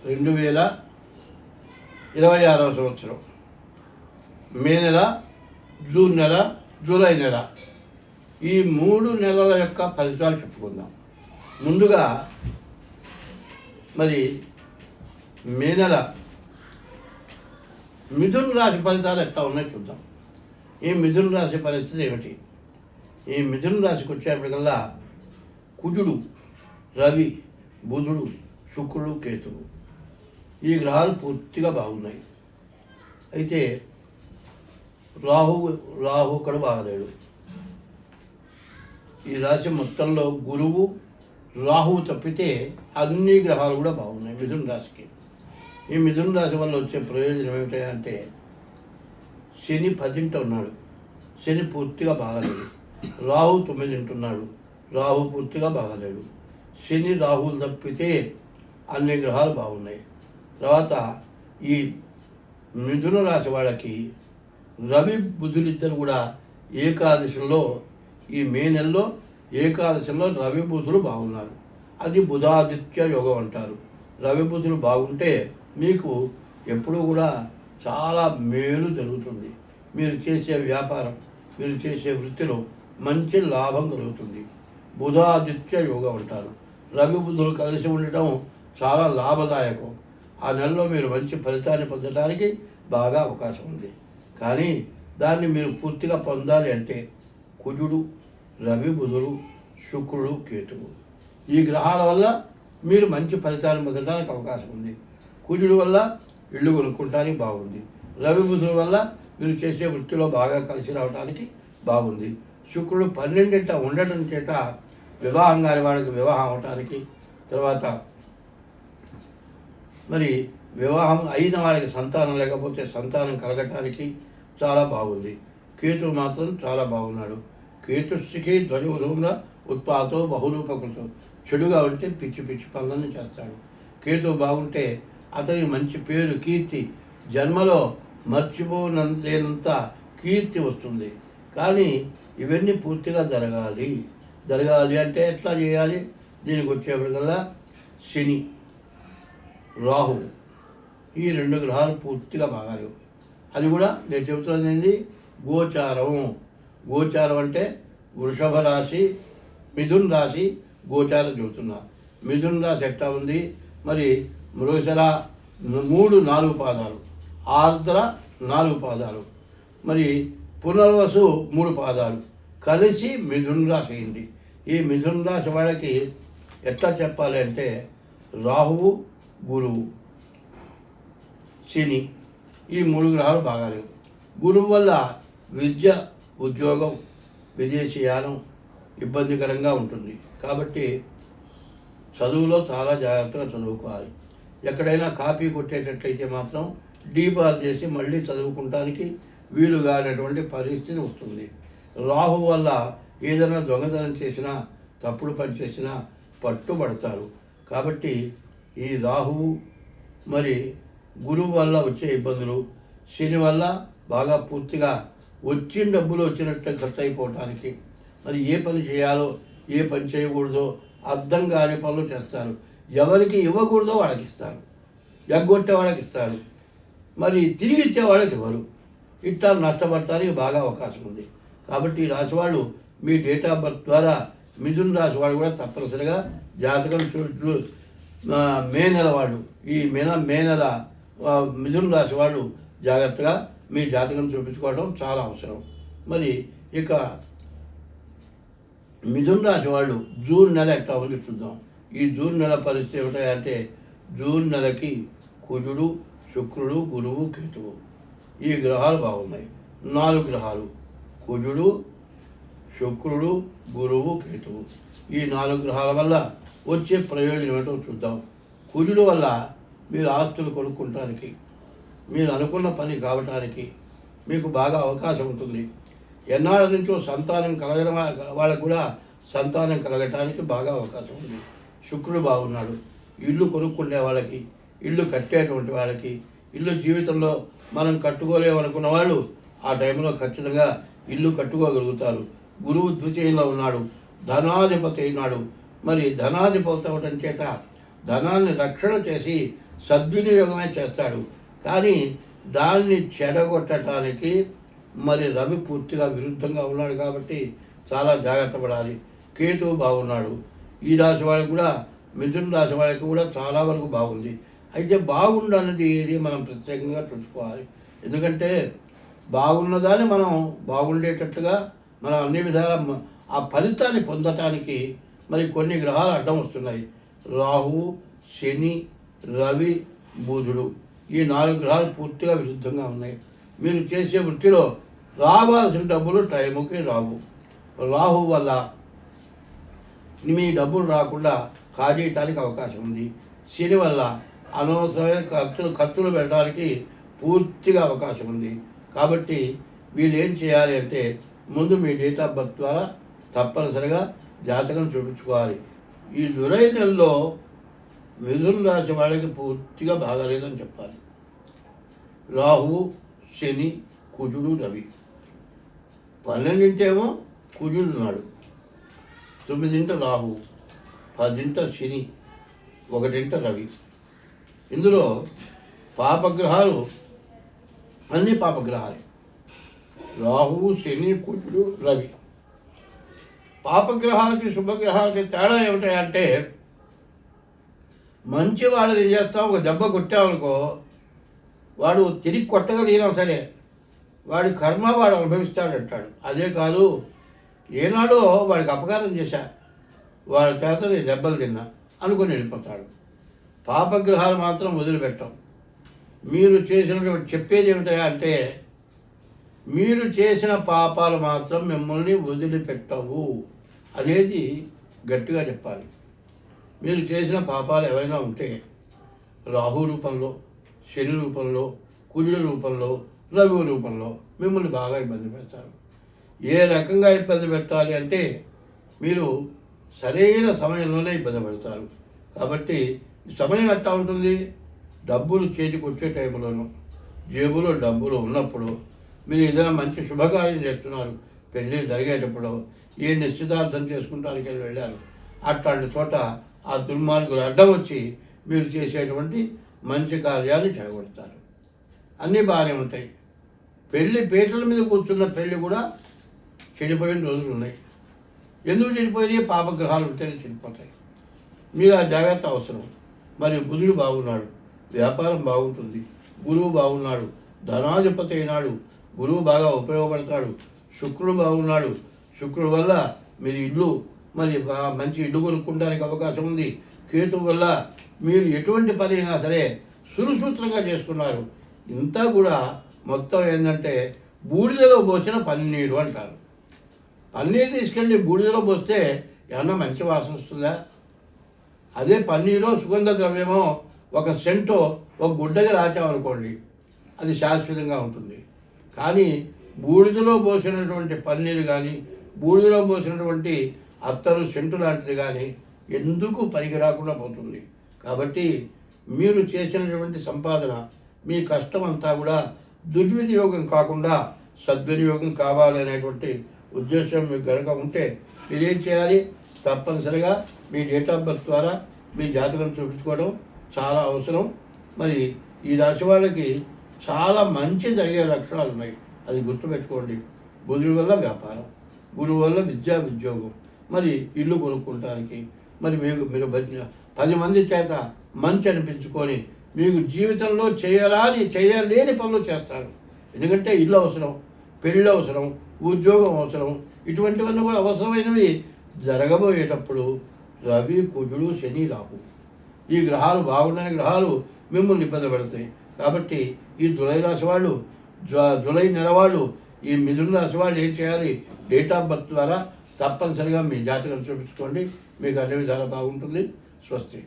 2026వ సంవత్సరం మే నెల, జూన్ నెల, జూలై నెల ఈ 3 నెలల యొక్క ఫలితాలు చెప్పుకుందాం. ముందుగా మరి మే నెల మిథున రాశి ఫలితాలు ఎట్లా ఉన్నాయో చూద్దాం. ఈ మిథున రాశి పరిస్థితి ఏమిటి? ఈ మిథున రాశికి వచ్చేప్పటికల్లా కుజుడు, రవి, బుధుడు, శుక్రుడు, కేతువు ఈ గ్రహాలు పూర్తిగా బాగున్నాయి. అయితే రాహు కూడా బాగలేడు. ఈ రాశి మొత్తంలో గురువు, రాహువు తప్పితే అన్ని గ్రహాలు కూడా బాగున్నాయి మిథున రాశికి. ఈ మిథున రాశి వల్ల వచ్చే ప్రయోజనం ఏమిటంటే శని 10ంట ఉన్నాడు, శని పూర్తిగా బాగలేడు. రాహు 9ంట ఉన్నాడు, రాహు పూర్తిగా బాగలేడు. శని, రాహువులు తప్పితే అన్ని గ్రహాలు బాగున్నాయి. తర్వాత ఈ మిథున రాశి వాళ్ళకి రవి, బుధులిద్దరు కూడా ఏకాదశంలో ఈ మే నెలలో ఏకాదశంలో రవి, బుధులు బాగున్నారు. అది బుధాదిత్య యోగం అంటారు. రవి, బుధులు బాగుంటే మీకు ఎప్పుడూ కూడా చాలా మేలు జరుగుతుంది. మీరు చేసే వ్యాపారం, మీరు చేసే వృత్తిలో మంచి లాభం కలుగుతుంది. బుధాదిత్య యోగం అంటారు. రవి, బుధులు కలిసి ఉండటం చాలా లాభదాయకం. ఆ నెలలో మీరు మంచి ఫలితాన్ని పొందడానికి బాగా అవకాశం ఉంది. కానీ దాన్ని మీరు పూర్తిగా పొందాలి అంటే కుజుడు, రవి, బుధుడు, శుక్రుడు, కేతువు ఈ గ్రహాల వల్ల మీరు మంచి ఫలితాన్ని పొందడానికి అవకాశం ఉంది. కుజుడు వల్ల ఇల్లు కొనుక్కోవడానికి బాగుంది. రవి, బుధుల వల్ల మీరు చేసే వృత్తిలో బాగా కలిసి రావడానికి బాగుంది. శుక్రుడు 12ంట ఉండటం చేత వివాహం కాని వాడికి వివాహం అవటానికి, తర్వాత మరి వివాహం అయిన వాడికి సంతానం లేకపోతే సంతానం కలగటానికి చాలా బాగుంది. కేతువు మాత్రం చాలా బాగున్నాడు. కేతుస్థికి ధ్వజోధూమ్ర ఉత్పాతో బహురూపకృతం. చెడుగా ఉంటే పిచ్చి పిచ్చి పనులన్నీ చేస్తాడు. కేతువు బాగుంటే అతనికి మంచి పేరు, కీర్తి, జన్మలో మర్చిపోలేనంత కీర్తి వస్తుంది. కానీ ఇవన్నీ పూర్తిగా జరగాలి అంటే ఎట్లా చేయాలి? దీనికి వచ్చేప్పటికల్లా శని, రాహు ఈ 2 గ్రహాలు పూర్తిగా బాగాలేవు. అది కూడా నేను చెబుతున్నది గోచారం అంటే వృషభ రాశి, మిథున రాశి గోచారం చెబుతున్నా. మిథున రాశి ఎట్లా ఉంది? మరి మృగశిర 3-4 పాదాలు, ఆర్ద్ర 4 పాదాలు, మరి పునర్వసు 3 పాదాలు కలిసి మిథున రాశి అయింది. ఈ మిథున రాశి వాళ్ళకి ఎట్లా చెప్పాలి అంటే రాహువు, గురువు, శని ఈ 3 గ్రహాలు బాగాలేవు. గురువు వల్ల విద్య, ఉద్యోగం, విదేశీయానం ఇబ్బందికరంగా ఉంటుంది. కాబట్టి చదువులో చాలా జాగ్రత్తగా చదువుకోవాలి. ఎక్కడైనా కాపీ కొట్టేటట్లయితే మాత్రం డీబార్ చేసి మళ్ళీ చదువుకుంటానికి వీలుగా అనేటువంటి పరిస్థితి వస్తుంది. రాహు వల్ల ఏదైనా దొంగతనం చేసినా, తప్పుడు పని చేసినా పట్టుబడతారు. కాబట్టి ఈ రాహువు మరి గురువు వల్ల వచ్చే ఇబ్బందులు, శని వల్ల బాగా పూర్తిగా వచ్చిన డబ్బులు వచ్చినట్టు ఖర్చు అయిపోవటానికి, మరి ఏ పని చేయాలో ఏ పని చేయకూడదో అర్థం కాని పనులు చేస్తారు. ఎవరికి ఇవ్వకూడదో వాళ్ళకి ఇస్తారు, ఎగ్గొట్టే వాళ్ళకి ఇస్తారు, మరి తిరిగి ఇచ్చే వాళ్ళకి ఇవ్వరు. ఇట్లా నష్టపడటానికి బాగా అవకాశం ఉంది. కాబట్టి ఈ రాశివాళ్ళు మీ డేట్ ఆఫ్ బర్త్ ద్వారా మిథున రాశి వాళ్ళు కూడా తప్పనిసరిగా జాతకం మే నెల వాళ్ళు ఈ మే నెల మిథున రాశి వాళ్ళు జాగ్రత్తగా మీ జాతకం చూపించుకోవడం చాలా అవసరం. మరి ఇక మిథున రాశి వాళ్ళు జూన్ నెల ఎట్లా ఉంది చూద్దాం. ఈ జూన్ నెల పరిస్థితి ఏమిటంటే జూన్ నెలకి కుజుడు, శుక్రుడు, గురువు, కేతువు ఈ గ్రహాలు బాగున్నాయి. 4 గ్రహాలు కుజుడు, శుక్రుడు, గురువు, కేతువు ఈ 4 గ్రహాల వల్ల వచ్చే ప్రయోజనం ఏంటో చూద్దాం. కుజుడు వల్ల మీరు ఆస్తులు కొనుక్కోవటానికి, మీరు అనుకున్న పని కావటానికి మీకు బాగా అవకాశం ఉంటుంది. ఎన్నాళ్ళ నుంచో సంతానం కలగడం వాళ్ళకు కూడా సంతానం కలగటానికి బాగా అవకాశం ఉంది. శుక్రుడు బాగున్నాడు. ఇల్లు కొనుక్కునే వాళ్ళకి, ఇల్లు కట్టేటువంటి వాళ్ళకి, ఇల్లు జీవితంలో మనం కట్టుకోలేమనుకున్న వాళ్ళు ఆ టైంలో ఖచ్చితంగా ఇల్లు కట్టుకోగలుగుతారు. గురువు ద్వితీయంలో ఉన్నాడు, ధనాధిపతి అయినాడు. మరి ధనాధిపతి అవటం చేత ధనాన్ని రక్షణ చేసి సద్వినియోగమే చేస్తాడు. కానీ దాన్ని చెడగొట్టడానికి మరి రవి పూర్తిగా విరుద్ధంగా ఉన్నాడు కాబట్టి చాలా జాగ్రత్త పడాలి. కేతువు బాగున్నాడు. ఈ రాశి వాళ్ళకి కూడా, మిథున రాశి వాళ్ళకి కూడా చాలా వరకు బాగుంది. అయితే బాగుండన్నది ఏది మనం ప్రత్యేకంగా చూసుకోవాలి. ఎందుకంటే బాగున్నదాన్ని మనం బాగుండేటట్టుగా మనం అన్ని విధాల ఆ ఫలితాన్ని పొందటానికి మరి కొన్ని గ్రహాలు అడ్డం వస్తున్నాయి. రాహువు, శని, రవి, బుధుడు, ఈ 4 గ్రహాలు పూర్తిగా విరుద్ధంగా ఉన్నాయి. మీరు చేసే వృత్తిలో రావాల్సిన డబ్బులు టైముకి రావు. రాహు వల్ల మీ డబ్బులు రాకుండా కాజేయటానికి అవకాశం ఉంది. శని వల్ల అనవసరమైన ఖర్చులు పెట్టడానికి పూర్తిగా అవకాశం ఉంది. కాబట్టి వీళ్ళు ఏం చేయాలి అంటే ముందు మీ డేట్ ఆఫ్ బర్త్ ద్వారా తప్పనిసరిగా జాతకం చూపించుకోవాలి. ఈ జూలై నెలలో మిథున రాశి వాళ్ళకి పూర్తిగా బాగాలేదని చెప్పాలి. రాహువు, శని, కుజుడు, రవి. 12 కుజుడు ఉన్నాడు, 9 రాహువు, 10 శని, 1 రవి. ఇందులో పాపగ్రహాలు అన్ని పాపగ్రహాలే. రాహువు, శని, కుజుడు, రవి. పాపగ్రహాలకి శుభగ్రహాలకి తేడా ఏమిటంటే మంచి వాళ్ళని ఏం చేస్తాం, ఒక దెబ్బ కొట్టామనుకో వాడు తిరిగి కొట్టగలిగినా సరే వాడి కర్మ వాడు అనుభవిస్తాడంటాడు. అదే కాదు, ఏనాడో వాడికి అపకారం చేశా, వాడి చేత నేను దెబ్బలు తిన్నా అనుకుని వెళ్ళిపోతాడు. పాపగ్రహాలు మాత్రం వదిలిపెట్టాం. మీరు చేసినటువంటి చెప్పేది ఏమిటా అంటే మీరు చేసిన పాపాలు మాత్రం మిమ్మల్ని వదిలిపెట్టవు అనేది గట్టిగా చెప్పాలి. మీరు చేసిన పాపాలు ఏవైనా ఉంటే రాహు రూపంలో, శని రూపంలో, కుజుల రూపంలో, రవి రూపంలో మిమ్మల్ని బాగా ఇబ్బంది పెడతారు. ఏ రకంగా ఇబ్బంది పెట్టాలి అంటే మీరు సరైన సమయంలోనే ఇబ్బంది పెడతారు. కాబట్టి సమయం ఎట్లా ఉంటుంది, డబ్బులు చేతికి వచ్చే టైంలోనూ, జేబులో డబ్బులు ఉన్నప్పుడు, మీరు ఏదైనా మంచి శుభకార్యం చేస్తున్నారు, పెళ్ళి జరిగేటప్పుడు, ఏ నిశ్చితార్థం చేసుకుంటానికి వెళ్ళారు, అట్లాంటి చోట ఆ దుర్మార్గులు అడ్డం వచ్చి మీరు చేసేటువంటి మంచి కార్యాలు చెడగొడతారు. అన్నీ బాగానే ఉంటాయి. పెళ్ళి పీటల మీద కూర్చున్న పెళ్ళి కూడా చెడిపోయిన రోజులు ఉన్నాయి. ఎందుకు చెడిపోయినాయి? పాపగ్రహాలు ఉంటేనే చెడిపోతాయి. మీరు ఆ జాగ్రత్త అవసరం. మరి బుధుడు బాగున్నాడు, వ్యాపారం బాగుంటుంది. గురువు బాగున్నాడు, ధనాధిపతి అయినాడు, గురువు బాగా ఉపయోగపడతాడు. శుక్రుడు బాగున్నాడు, శుక్రుడు వల్ల మీరు ఇల్లు మరి మంచి ఇల్లు కొనుక్కోవడానికి అవకాశం ఉంది. కేతు వల్ల మీరు ఎటువంటి పని అయినా సరే సులుసూత్రంగా చేసుకున్నారు. ఇంతా కూడా మొత్తం ఏంటంటే బూడిదలో పోసిన పన్నీరు అంటారు. పన్నీరు తీసుకెళ్ళి బూడిదలో పోస్తే ఏమన్నా మంచి వాసన వస్తుందా? అదే పన్నీరో సుగంధ ద్రవ్యమో ఒక సెంటో ఒక గుడ్డగా రాచామనుకోండి, అది శాశ్వతంగా ఉంటుంది. కానీ బూడిదలో పోసినటువంటి పన్నీరు కానీ, బూడిదలో పోసినటువంటి అత్తరు సెంటు లాంటిది కానీ ఎందుకు పనికి రాకుండా పోతుంది. కాబట్టి మీరు చేసినటువంటి సంపాదన, మీ కష్టం అంతా కూడా దుర్వినియోగం కాకుండా సద్వినియోగం కావాలి అనేటువంటి ఉద్దేశం మీకు కనుక ఉంటే మీరేం చేయాలి? తప్పనిసరిగా మీ డేట్ ఆఫ్ బర్త్ ద్వారా మీ జాతకం చూపించుకోవడం చాలా అవసరం. మరి ఈ రాశి వాళ్ళకి చాలా మంచి జరిగే లక్షణాలు ఉన్నాయి, అది గుర్తుపెట్టుకోండి. బుధుడి వల్ల వ్యాపారం, గురువు వల్ల విద్యా ఉద్యోగం, మరి ఇల్లు కొనుక్కోవడానికి, మరి మీరు 10 మంది చేత మంచి అనిపించుకొని మీకు జీవితంలో చేయలేని పనులు చేస్తారు. ఎందుకంటే ఇల్లు అవసరం, పెళ్ళి అవసరం, ఉద్యోగం అవసరం, ఇటువంటివన్నీ కూడా అవసరమైనవి జరగబోయేటప్పుడు రవి, కుజుడు, శని, రాహు ఈ గ్రహాలు బాగుండని గ్రహాలు మిమ్మల్ని ఇబ్బంది పెడతాయి. కాబట్టి ఈ జూలై రాశి వాళ్ళు, జూలై నెల వాళ్ళు, ఈ మిథున రాశి వాళ్ళు ఏం చేయాలి? డేట్ ఆఫ్ బర్త్ ద్వారా తప్పనిసరిగా మీ జాతకం చూపించుకోండి. మీకు అన్ని విధాలు బాగుంటుంది. స్వస్తి.